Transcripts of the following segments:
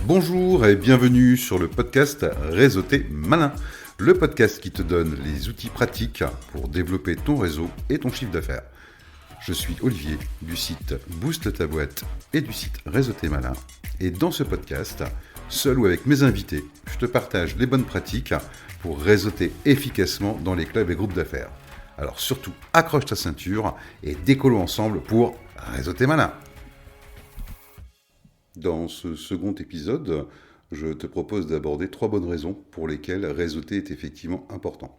Bonjour et bienvenue sur le podcast Réseauter Malin, le podcast qui te donne les outils pratiques pour développer ton réseau et ton chiffre d'affaires. Je suis Olivier du site Booste ta boîte et du site Réseauter Malin. Et dans ce podcast, seul ou avec mes invités, je te partage les bonnes pratiques pour réseauter efficacement dans les clubs et groupes d'affaires. Alors surtout, accroche ta ceinture et décollons ensemble pour Réseauter Malin. Dans ce second épisode, je te propose d'aborder 3 bonnes raisons pour lesquelles réseauter est effectivement important.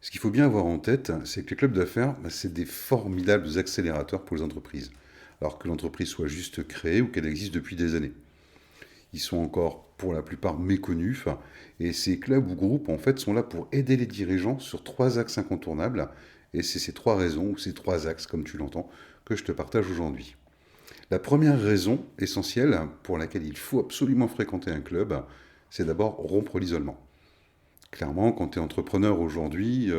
Ce qu'il faut bien avoir en tête, c'est que les clubs d'affaires, c'est des formidables accélérateurs pour les entreprises, alors que l'entreprise soit juste créée ou qu'elle existe depuis des années. Ils sont encore pour la plupart méconnus, et ces clubs ou groupes en fait sont là pour aider les dirigeants sur 3 axes incontournables, et c'est ces 3 raisons, ou ces 3 axes comme tu l'entends, que je te partage aujourd'hui. La première raison essentielle pour laquelle il faut absolument fréquenter un club, c'est d'abord rompre l'isolement. Clairement, quand tu es entrepreneur aujourd'hui,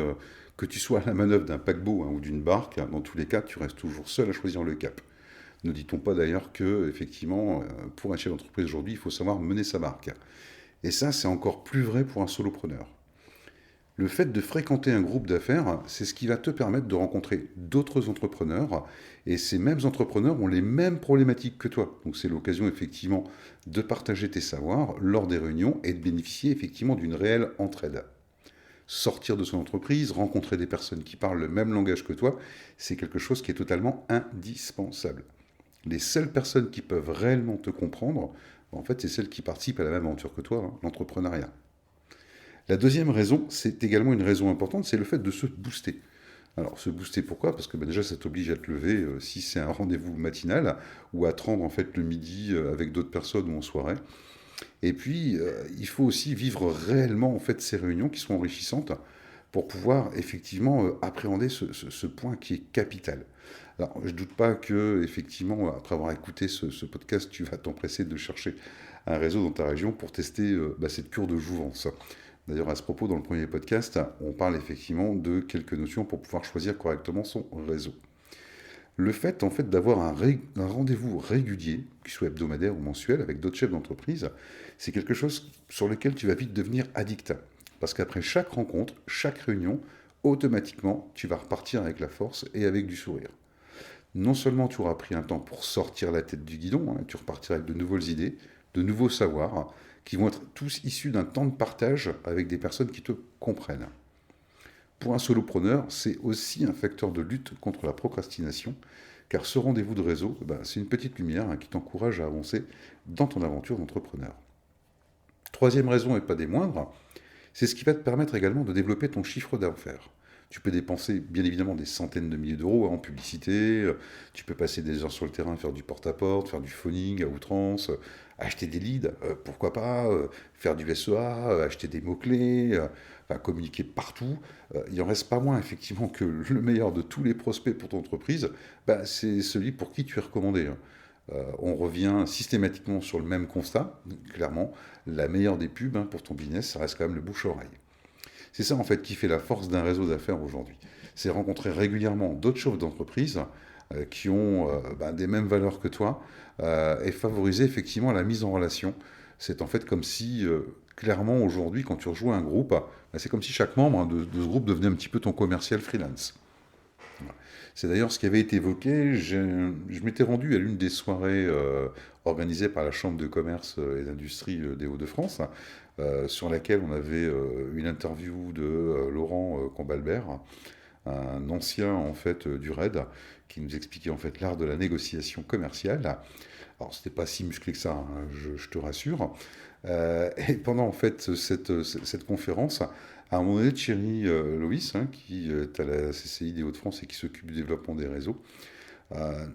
que tu sois à la manœuvre d'un paquebot ou d'une barque, dans tous les cas, tu restes toujours seul à choisir le cap. Ne dit-on pas d'ailleurs que, effectivement, pour un chef d'entreprise aujourd'hui, il faut savoir mener sa barque. Et ça, c'est encore plus vrai pour un solopreneur. Le fait de fréquenter un groupe d'affaires, c'est ce qui va te permettre de rencontrer d'autres entrepreneurs, et ces mêmes entrepreneurs ont les mêmes problématiques que toi. Donc c'est l'occasion effectivement de partager tes savoirs lors des réunions et de bénéficier effectivement d'une réelle entraide. Sortir de son entreprise, rencontrer des personnes qui parlent le même langage que toi, c'est quelque chose qui est totalement indispensable. Les seules personnes qui peuvent réellement te comprendre, en fait, c'est celles qui participent à la même aventure que toi, l'entrepreneuriat. La deuxième raison, c'est également une raison importante, c'est le fait de se booster. Alors, se booster pourquoi ? Parce que déjà, ça t'oblige à te lever si c'est un rendez-vous matinal ou à te rendre en fait le midi avec d'autres personnes ou en soirée. Et puis, il faut aussi vivre réellement en fait ces réunions qui sont enrichissantes pour pouvoir effectivement appréhender ce point qui est capital. Alors, je ne doute pas que, effectivement, après avoir écouté ce podcast, tu vas t'empresser de chercher un réseau dans ta région pour tester cette cure de jouvence. D'ailleurs, à ce propos, dans le premier podcast, on parle effectivement de quelques notions pour pouvoir choisir correctement son réseau. Le fait, en fait, d'avoir un rendez-vous régulier, qu'il soit hebdomadaire ou mensuel, avec d'autres chefs d'entreprise, c'est quelque chose sur lequel tu vas vite devenir addict. Parce qu'après chaque rencontre, chaque réunion, automatiquement, tu vas repartir avec la force et avec du sourire. Non seulement tu auras pris un temps pour sortir la tête du guidon, tu repartiras avec de nouvelles idées, de nouveaux savoirs, qui vont être tous issus d'un temps de partage avec des personnes qui te comprennent. Pour un solopreneur, c'est aussi un facteur de lutte contre la procrastination, car ce rendez-vous de réseau, c'est une petite lumière qui t'encourage à avancer dans ton aventure d'entrepreneur. Troisième raison, et pas des moindres, c'est ce qui va te permettre également de développer ton chiffre d'affaires. Tu peux dépenser bien évidemment des centaines de milliers d'euros en publicité, tu peux passer des heures sur le terrain, faire du porte-à-porte, faire du phoning à outrance, acheter des leads, pourquoi pas, faire du SEA, acheter des mots-clés, communiquer partout. Il n'en reste pas moins effectivement que le meilleur de tous les prospects pour ton entreprise, c'est celui pour qui tu es recommandé. On revient systématiquement sur le même constat, clairement, la meilleure des pubs pour ton business, ça reste quand même le bouche-oreille. C'est ça en fait qui fait la force d'un réseau d'affaires aujourd'hui. C'est rencontrer régulièrement d'autres chefs d'entreprise qui ont des mêmes valeurs que toi et favoriser effectivement la mise en relation. C'est en fait comme si, clairement aujourd'hui, quand tu rejoins un groupe, c'est comme si chaque membre de ce groupe devenait un petit peu ton commercial freelance. Voilà. C'est d'ailleurs ce qui avait été évoqué. Je m'étais rendu à l'une des soirées organisées par la Chambre de commerce et d'industrie des Hauts-de-France, sur laquelle on avait une interview de Laurent Combalbert, un ancien en fait du RAID, qui nous expliquait en fait l'art de la négociation commerciale. Alors c'était pas si musclé que ça, je te rassure. Et pendant en fait cette conférence, à un moment donné, Thierry Loïs, qui est à la CCI des Hauts-de-France et qui s'occupe du développement des réseaux,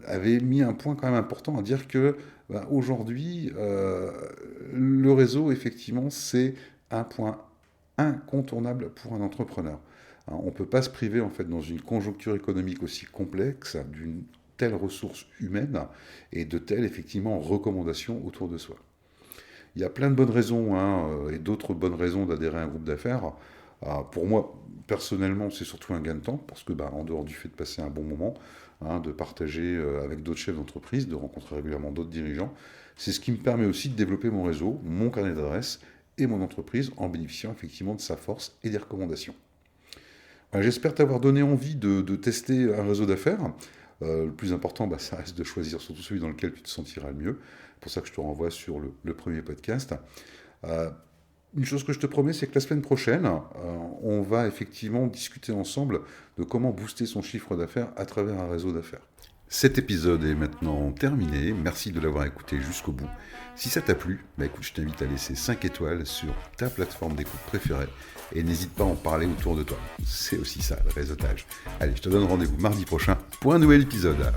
avait mis un point quand même important à dire que aujourd'hui, le réseau, effectivement, c'est un point incontournable pour un entrepreneur. On ne peut pas se priver, en fait, dans une conjoncture économique aussi complexe, d'une telle ressource humaine et de telles, effectivement, recommandations autour de soi. Il y a plein de bonnes raisons et d'autres bonnes raisons d'adhérer à un groupe d'affaires. Pour moi, personnellement, c'est surtout un gain de temps, parce que en dehors du fait de passer un bon moment, de partager avec d'autres chefs d'entreprise, de rencontrer régulièrement d'autres dirigeants, c'est ce qui me permet aussi de développer mon réseau, mon carnet d'adresses et mon entreprise en bénéficiant effectivement de sa force et des recommandations. J'espère t'avoir donné envie de tester un réseau d'affaires. Le plus important, ça reste de choisir surtout celui dans lequel tu te sentiras le mieux. C'est pour ça que je te renvoie sur le premier podcast. Euh, une chose que je te promets, c'est que la semaine prochaine, on va effectivement discuter ensemble de comment booster son chiffre d'affaires à travers un réseau d'affaires. Cet épisode est maintenant terminé. Merci de l'avoir écouté jusqu'au bout. Si ça t'a plu, écoute, je t'invite à laisser 5 étoiles sur ta plateforme d'écoute préférée et n'hésite pas à en parler autour de toi. C'est aussi ça, le réseautage. Allez, je te donne rendez-vous mardi prochain pour un nouvel épisode.